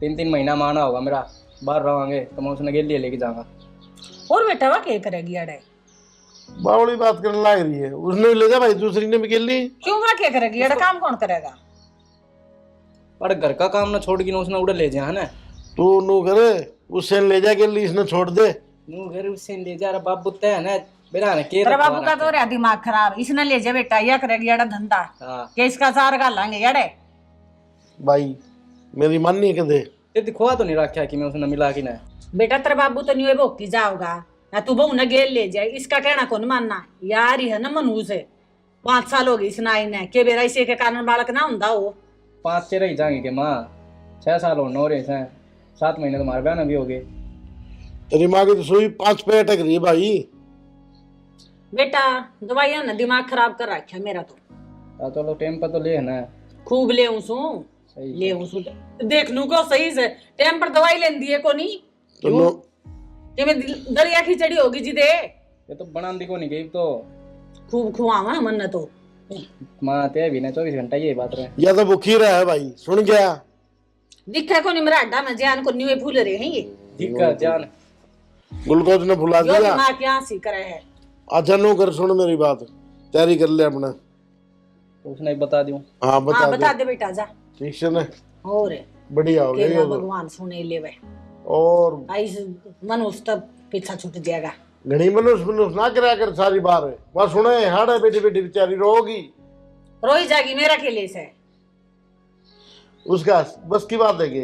Speaker 3: 3-3 महीना माना होगा मेरा, बाहर रहोगे तो मैं उसने गेली लेके जाऊंगा।
Speaker 2: और बेटा वह क्या करेगी अड़े
Speaker 5: बावड़ी बात करने लग रही है, उसने ले जा भाई दूसरी ने भी खेल ली।
Speaker 2: क्यों वह क्या करेगी अड़े काम कौन करेगा।
Speaker 3: पर घर का काम ना छोड़ के ना उसने उड़े ले जा है ना।
Speaker 5: तू नु करे उससे ले जा के लिए इसने छोड़ दे।
Speaker 3: नू घर उससे ले जा रहा बाबू तय है ना बेरा ने के
Speaker 2: तेरा बाबू का तो रहा दिमाग खराब, इसने ले जा बेटा यह करेगी अड़ा धंधा
Speaker 3: हाँ
Speaker 2: के इसका सार गालेंगे अड़े।
Speaker 5: भाई मेरी माननी के दे
Speaker 3: ते दिखवा तो नहीं रखा कि मैं उसने मिला कि ना।
Speaker 2: बेटा तेरा बाबू तो नहीं भोग की जाओगा ना तू बहू न गेल ले जाए, इसका कहना कौन मानना यार ही है ना मनू से 5 साल हो गई इस नाई ने के बेरा इसी के कारण बालक ना हुंदा हो।
Speaker 3: 5 ही जाएंगे कि माँ 6 साल हो 9 रहे हैं 7 महीने तो हमारे बहन भी हो गए।
Speaker 5: तेरी माँ की तो सुई 5 पे अटक रही है भाई।
Speaker 2: बेटा दवाइयां ना दिमाग खराब कर रखा मेरा तो।
Speaker 3: चलो टाइम पर तो ले है ना।
Speaker 2: खूब ले सू
Speaker 3: सही
Speaker 2: ले सू देख लू को सही से टाइम पर दवाई लेन दिए को नहीं
Speaker 5: तो नो
Speaker 2: कि मैं दरिया खिचड़ी होगी जी दे
Speaker 3: ये तो बना दी को नहीं गई तो
Speaker 2: खूब खुआवा मन तो
Speaker 3: माँ ते भी ना 24 घंटा ये बात रहे।
Speaker 5: या तो भूखी रहा है भाई, सुन गया।
Speaker 2: दिखा को नहीं मेरा अड्डा में जान को न्यू भूल रहे हैं ये
Speaker 3: दिक्कत जान
Speaker 5: ग्लूकोज ने भुला
Speaker 2: जो
Speaker 5: दिया।
Speaker 2: दिमाग यहाँ सी करे है।
Speaker 5: अच्छा नो कर, सुन मेरी बात, तैयारी कर ले अपना।
Speaker 3: तो उसने बता दूं।
Speaker 5: हाँ
Speaker 2: हाँ
Speaker 5: बता
Speaker 2: बता
Speaker 5: दे।
Speaker 2: दे बेटा जा
Speaker 5: ठीक से ना,
Speaker 2: और
Speaker 5: बढ़िया हो गया
Speaker 2: केला
Speaker 5: ये तो।
Speaker 2: भगवान सुने ले वे
Speaker 5: और
Speaker 2: आई मन उस तब पीछा छूट जाएगा।
Speaker 5: घनी मनुष्य ना कराया कर सारी बार वह सुने हाड़ है बेटी बेटी बेचारी रोगी,
Speaker 2: रोई जागी मेरा खेले से
Speaker 5: उसका बस की बात है कि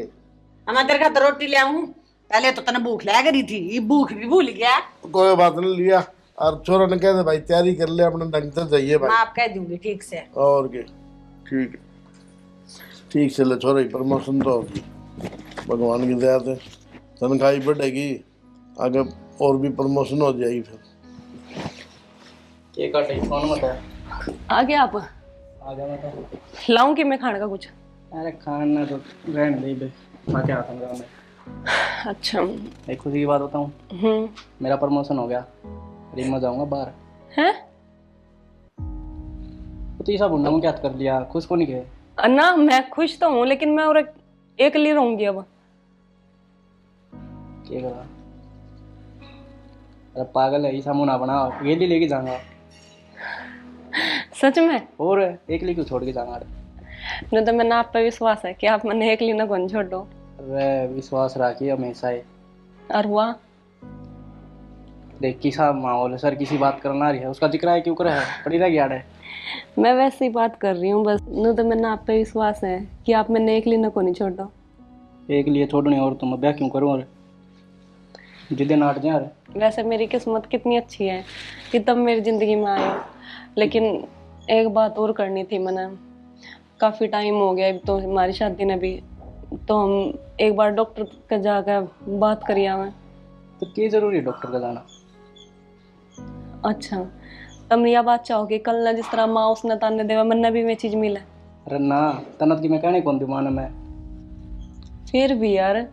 Speaker 2: मैं तेरे खातर रोटी ले आऊं। पहले तो तने भूख लग रही थी, ये भूख भी भूल गया।
Speaker 5: कोई बात नहीं लिया। और छोरा ने कह दे भाई तैयारी कर ले अपने ढंग से जाइए
Speaker 2: मैं
Speaker 5: भाई।
Speaker 2: आप कह दूंगी ठीक से।
Speaker 5: और के ठीक है, ठीक से ले छोरा, प्रमोशन तो होगी भगवान की दया से, तनख्वाही बढ़ेगी आगे और भी प्रमोशन हो जाएगी। फिर
Speaker 3: ये काटे फोन मत है।
Speaker 4: आ गया आप?
Speaker 3: आ गया मैं तो।
Speaker 4: लाऊं कि मैं खाने का कुछ?
Speaker 3: अरे खाना तो रहने दे बे, खा के आता हूँ गाँव में।
Speaker 4: अच्छा।
Speaker 3: एक खुशी की बात बताऊँ, मेरा प्रमोशन हो गया, रिम जाऊंगा बाहर।
Speaker 4: हैं?
Speaker 3: तो ये सब उन्होंने में क्या कर लिया, खुश को नहीं गए?
Speaker 4: अन्ना मैं खुश तो हूँ लेकिन मैं और एक लिए रहूंगी अब।
Speaker 3: क्या करा? अरे पागल है, ऐसा मुंह ना बना, ये लिए लेके जाऊंगा।
Speaker 4: सच में?
Speaker 3: और एक लिए क्यों छोड़ के जाऊंगा?
Speaker 4: नहीं तो मैंने आप पे विश्वास है कि आप मैंने एक लिए ना कौन छोड़ दो।
Speaker 3: अरे विश्वास रखिए हमेशा ही।
Speaker 4: और हुआ?
Speaker 3: देख किसा माहौल है सर, किसी बात करना रही है उसका जिक्र है क्यों करे है, पड़ी रह गया है।
Speaker 4: मैं वैसे ही बात कर रही हूँ बस। नहीं तो मैंने आप पे विश्वास है कि आप मैंने एक लिए ना कौन छोड़ दो।
Speaker 3: एक लिए छोड़नी और तुम ब्याह क्यों करूँ? और जिद्दे नाट जाए।
Speaker 4: वैसे मेरी किस्मत कितनी अच्छी है कि तब मेरी जिंदगी में आए। लेकिन एक बात और करनी थी मैंने, काफ़ी टाइम हो गया तो हमारी शादी ने भी, तो हम एक बार डॉक्टर का जाकर बात करिए हमें।
Speaker 3: तो क्या जरूरी है डॉक्टर का जाना?
Speaker 4: अच्छा तब यह बात चाहोगे कल ना जिस तरह माँ उसने ताने देवा मन्ना भी वे चीज मिले?
Speaker 3: अरे ना, तनत की मैं कहने कौन दी माना मैं।
Speaker 4: फिर भी यार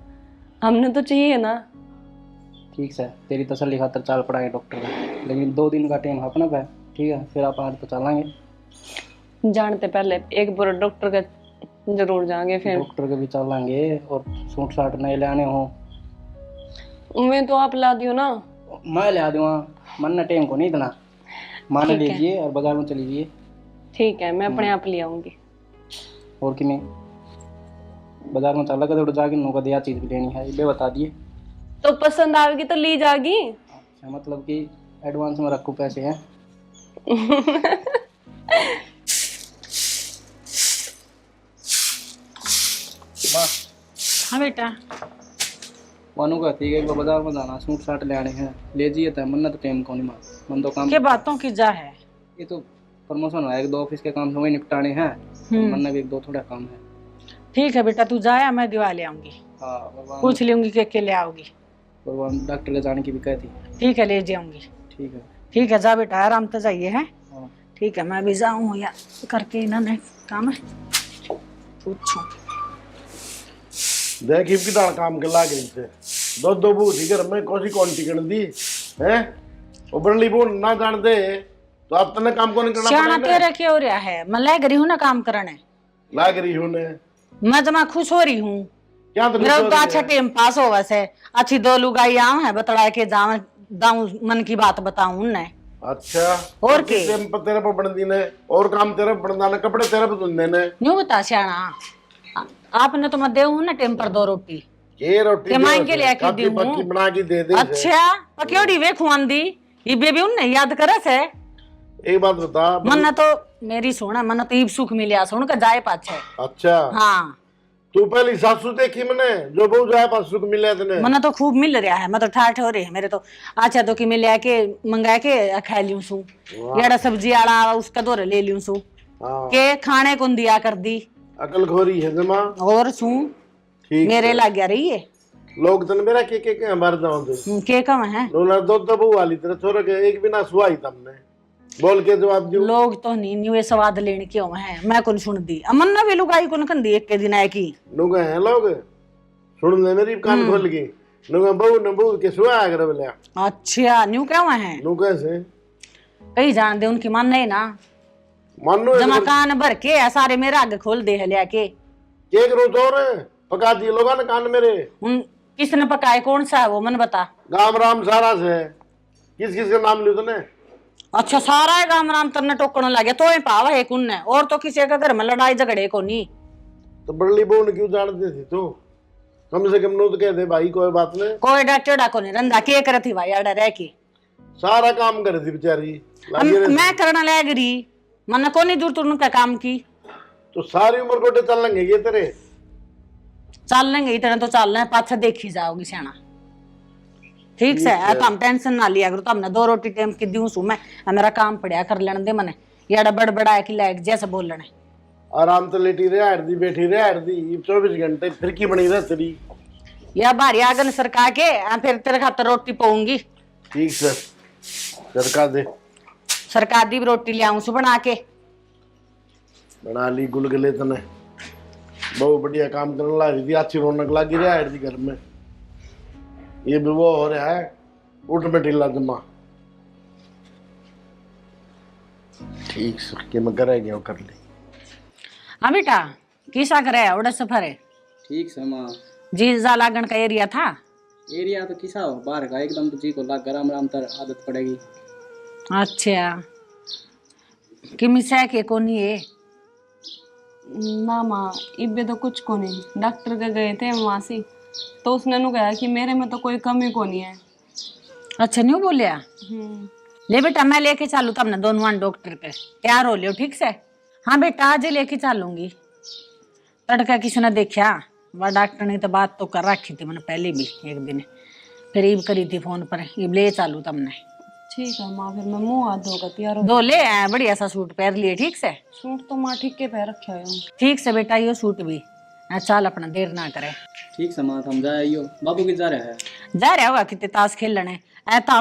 Speaker 4: हमने तो चाहिए ना।
Speaker 3: ठीक है, तेरी तसल्ली खातर चाल पड़ाएंगे डॉक्टर का, लेकिन 2 दिन का टाइम है अपना पे, ठीक है? फिर आप आज तो चलेंगे।
Speaker 4: जानते पहले एक बार डॉक्टर का जरूर जाएंगे, फिर
Speaker 3: डॉक्टर के भी चलेंगे। और सूट साट नए लाने हो
Speaker 4: मैं तो आप ला दियो ना।
Speaker 3: मैं ले आ दूँगा, मन ना टाइम को नहीं इतना। मान
Speaker 4: ठीक है।
Speaker 3: लीजिए और बाजार में चली जाइए।
Speaker 4: ठीक है मैं अपने आप ले आऊंगी।
Speaker 3: और कि नहीं, बाजार में चला कर जाके नौका दिया चीज़ भी लेनी है, ये बता दिए।
Speaker 4: तो पसंद आएगी तो ली जाएगी।
Speaker 3: अच्छा मतलब कि एडवांस में रखो पैसे हैं। माँ
Speaker 2: हाँ बेटा
Speaker 3: मानू कहती है कि बाजार में जाना सूट साट ले आने हैं, ले जाइए तो मन तो टाइम कौन माँ, मन तो काम
Speaker 2: के बातों की जा है।
Speaker 3: ये तो प्रमोशन हुआ, 1-2 ऑफिस के काम से वही निपटाने हैं, मन में भी 1-2 थोड़ा काम है।
Speaker 2: ठीक है बेटा तू जाया, मैं दिवा ले आऊंगी,
Speaker 3: हाँ भगवान,
Speaker 2: पूछ लूंगी के ले आओगी।
Speaker 3: भगवान डॉक्टर के जाने की भी कहती।
Speaker 2: ठीक है ले जाऊंगी।
Speaker 3: ठीक है।
Speaker 2: ठीक है जा बेटा आराम से जाइए है।
Speaker 3: हाँ
Speaker 2: ठीक है मैं भी जाऊँ या करके इन्होंने काम है पूछूं।
Speaker 5: देख की दाल काम के लाग रही थे, 2 बूथी घर में कौन सी क्वांटिटी कर दी है, उबरली बोल ना जान दे तो आप तने काम को नहीं करना
Speaker 2: सियाना
Speaker 5: पड़ेगा।
Speaker 2: तेरे क्या हो रहा है, मैं लग रही हूँ ना काम करने,
Speaker 5: लाग रही हूँ ने
Speaker 2: मैं जमा खुश हो रही हूँ।
Speaker 5: क्या तो
Speaker 2: मेरा तो अच्छा टाइम पास हो वैसे, अच्छी 2 लुगाई आऊँ है बतला के जाऊँ दाऊँ मन की बात बताऊँ ने।
Speaker 5: अच्छा
Speaker 2: और के
Speaker 5: तेरे पर बन ने और काम तेरे बनदा ने, कपड़े तेरे पर धुलने ने।
Speaker 2: न्यू बता सियाना आपने तो मैं देऊ ना टाइम पर 2 रोटी
Speaker 5: ये रोटी
Speaker 2: के मांग के लिए
Speaker 5: काफी पक्की बना के दे दे।
Speaker 2: अच्छा पकौड़ी वे खुआंदी ये बेबी उन्ने याद करे से।
Speaker 5: एक बात बता,
Speaker 2: मन तो मेरी सोना मन तो ईब सुख मिलिया सुन के जाए पाछे।
Speaker 5: अच्छा
Speaker 2: हाँ
Speaker 5: तू पहली सासू देखी मैंने जो बहु जाए पास सुख मिले तने।
Speaker 2: मन तो खूब मिल रहा है, मैं तो ठाठ हो रही है मेरे तो। अच्छा तो कि मैं लेके मंगा के खा लियूं सू, याड़ा सब्जी आड़ा उसका दौरे ले लियूं सू
Speaker 5: हाँ
Speaker 2: के खाने को दिया कर दी
Speaker 5: अकल खोरी है जमा।
Speaker 2: और सू
Speaker 5: ठीक
Speaker 2: मेरे लग गया रही है।
Speaker 5: लोग तन मेरा के मार जाओ तो
Speaker 2: के कम है
Speaker 5: रोला दो दबू वाली तरह छोरा के एक बिना सुहाई तमने बोल के जवाब दियो।
Speaker 2: लोग तो नहीं वे स्वाद लेने क्यों है मैं कौन सुन दी अमन ना भी लुगाई कौन खंदी एक के दिन आए की
Speaker 5: नुगा है लोग सुन ले मेरी कान खोल के नुगा बहू न बहू के सुहा कर बोले
Speaker 2: अच्छा न्यू क्या है
Speaker 5: नुगा से
Speaker 2: कहीं जान दे उनकी मान नहीं ना
Speaker 5: मानो
Speaker 2: जमा कान भर के सारे मेरे आगे खोल दे है लेके
Speaker 5: केक रो तो रे पका दिए लोगा ने कान मेरे
Speaker 2: उन किसने पकाए कौन सा है वो मन बता
Speaker 5: गाम राम सारा से किस किस का नाम लियो तने
Speaker 2: अच्छा सारा है गाम राम तरने टोकने लगे तो पावा है कुन ने और तो किसी के घर में लड़ाई झगड़े को नहीं
Speaker 5: तो बड़ली बहू ने क्यों जानते थी तू कम से कम नो तो कह दे भाई कोई बात नहीं
Speaker 2: कोई डाटेड़ा को नहीं रंदा के करती भाई अड़ा रह के
Speaker 5: सारा काम कर दी बेचारी लागे रहे।
Speaker 2: मैं करना लग रही मन को नहीं जरूरत उनका काम की
Speaker 5: तो सारी उम्र गोटे चल लेंगे ये तेरे
Speaker 2: चल लेंगे इतना तो चल रहे पाछा देखी जाओगी सियाना ठीक से तुम टेंशन ना लिया करो तुमने 2 रोटी टाइम की दूं सु मैं मेरा काम पड़िया कर लेने दे मने ये बड़बड़ा की लायक जैसे बोलने
Speaker 5: आराम तो लेटी रहे हट दी बैठी रहे हट दी 24 घंटे फिर की बनी रह तेरी
Speaker 2: या भारी आगन सरका के फिर तेरे खातर रोटी पाऊंगी
Speaker 5: ठीक सर सरका दे
Speaker 2: सरकार दी भी रोटी ले आऊं सु बना के
Speaker 5: बना ली गुलगुले तने बहुत बढ़िया काम करने लगी थी अच्छी रौनक लगी रहा है घर में ये भी वो हो रहा है उठ में ढीला जमा ठीक सर के मैं करे गया कर ली
Speaker 2: हाँ बेटा किसा करे उड़ा सफर है
Speaker 3: ठीक से माँ
Speaker 2: जी जा लागन का एरिया था
Speaker 3: एरिया तो किसा हो बाहर का एकदम तो जी को लाग गरम राम तर आदत पड़ेगी।
Speaker 2: अच्छा कि मिसा के कोनी है
Speaker 4: ना माँ इब्बे तो कुछ को नहीं डॉक्टर के गए थे वहाँ से तो उसने नु कहा कि मेरे में तो कोई कमी को नहीं है।
Speaker 2: अच्छा नहीं बोलिया ले बेटा मैं लेके चालू तब दोनों डॉक्टर के तैयार हो लियो ठीक से हाँ बेटा आज लेके चलूंगी तड़का किसी ने देखा वह डॉक्टर ने तो बात तो कर रखी थी मैंने पहले भी एक दिन फिर ईब करी थी फोन पर ईब ले चालू तुमने
Speaker 4: ठीक है माँ फिर मैं मुँह हाथ धोकर तैयार हो
Speaker 2: दो ले आए बढ़िया सा सूट पहन लिए ठीक से
Speaker 4: सूट तो माँ ठीक के पहन रखा है
Speaker 2: ठीक से बेटा ये सूट भी चल अपना देर ना करे
Speaker 3: ठीक से माँ हम जाए बाबू की जा रहा है
Speaker 2: जा रहा होगा कितने ताश खेल लेने ऐसा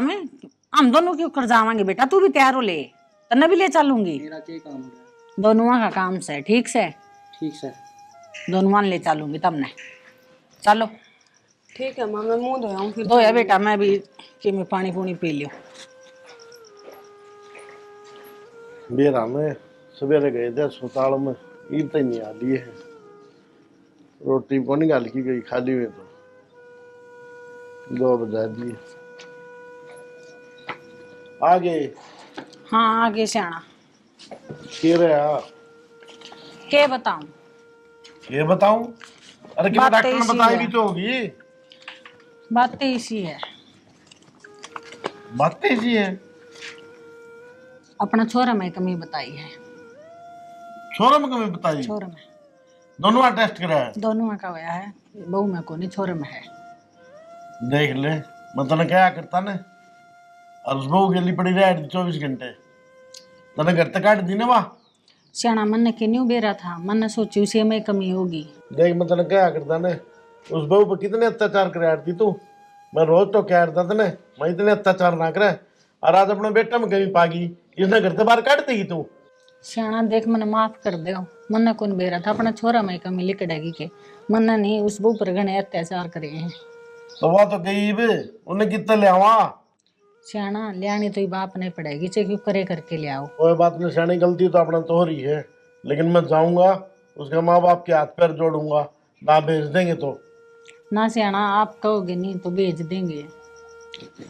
Speaker 2: हम दोनों क्यों कर जावांगे बेटा तू भी तैयार हो ले तन्ने भी ले चलूंगी
Speaker 3: मेरा क्या काम हो रहा है
Speaker 2: दोनों का काम से ठीक से
Speaker 3: ठीक से
Speaker 2: दोनों ले चलूंगी तमने चलो
Speaker 4: ठीक है माँ मैं मुँह धोया फिर
Speaker 2: दो है बेटा मैं भी कि मैं पानी पूनी पी लियो
Speaker 5: बेरा में सवेरे गए थे अस्पताल में ईद तक नहीं आ लिए है रोटी को नहीं गाल की गई खाली हुई तो 2 बजा दिए आगे
Speaker 2: हाँ आगे से आना
Speaker 5: के रहा
Speaker 2: के बताऊं
Speaker 5: ये बताऊं अरे कि
Speaker 2: बात
Speaker 5: डॉक्टर ने
Speaker 2: ऐसी
Speaker 5: बताई
Speaker 2: है।
Speaker 5: भी तो होगी
Speaker 2: बात तो इसी है
Speaker 5: बात ऐसी है
Speaker 2: अपना छोरा में कमी बताई है
Speaker 5: छोरे में कमी बताई
Speaker 2: छोरा में
Speaker 5: दोनों टेस्ट कराया
Speaker 2: दोनों में का होया है बहू में को नहीं छोरे में है
Speaker 5: देख ले मैं तने क्या करता ने और उस बहू के लिए पड़ी रह 24 घंटे तने घर तक काट दी ना वाह
Speaker 2: सियाना मन ने क्यों बेरा था मन ने सोची उसे में कमी होगी
Speaker 5: देख मैं तने क्या करता ने उस बहू पर कितने अत्याचार कराया थी तू मैं रोज तो क्या करता तने मैं इतने अत्याचार ना करे और आज अपने बेटा में कमी पागी इसने घर से बाहर काट देगी तू
Speaker 2: सियाना देख मन माफ कर दे मन ने कौन बेरा था अपना छोरा में कमी लिकड़ेगी के मन ने नहीं उस बहू पर घने अत्याचार करे हैं
Speaker 5: तो वह तो गई भी उन्हें कितना ले आवा
Speaker 2: सियाना लियानी तो ही बाप नहीं पड़ेगी चाहे क्यों करे करके ले आओ
Speaker 5: कोई बात नहीं सियानी गलती तो अपना तो हो रही है लेकिन मैं जाऊंगा उसके माँ बाप के हाथ पैर जोड़ूंगा ना भेज देंगे तो
Speaker 2: ना सियाना आप कहोगे नहीं तो भेज देंगे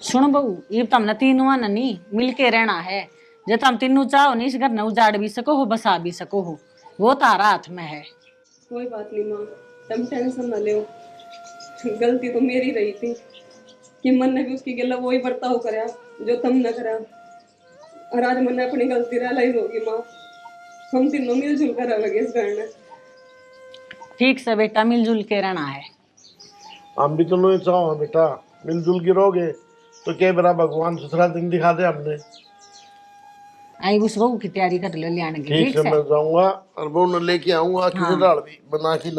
Speaker 2: सुन बहू ये तो हमने तीनों ने नहीं मिल के रहना है जो तुम तीनों चाहो नहीं इस घर ने उजाड़ भी सको हो बसा भी सको हो वो तारा हाथ में है
Speaker 4: कोई बात नहीं माँ तुम टेंशन ना ले गलती तो मेरी रही थी कि मन ने भी उसकी गला वही बर्ताव कराया जो तुम न करा और आज मन ने अपनी गलती रियलाइज होगी माँ हम तीनों मिलजुल कर लगे इस घर में
Speaker 2: ठीक से बेटा मिलजुल के रहना है
Speaker 5: हम भी तो नहीं चाहो बेटा मिलजुल के रहोगे तो क्या बरा भगवान दूसरा दिन दिखा दे हमने
Speaker 2: आई उस बहू की तैयारी कर लो ले आने की
Speaker 5: ठीक
Speaker 2: ठीक
Speaker 5: है
Speaker 2: से
Speaker 5: मैं जाऊंगा और वो लेके आऊंगा किसी डाल भी बना के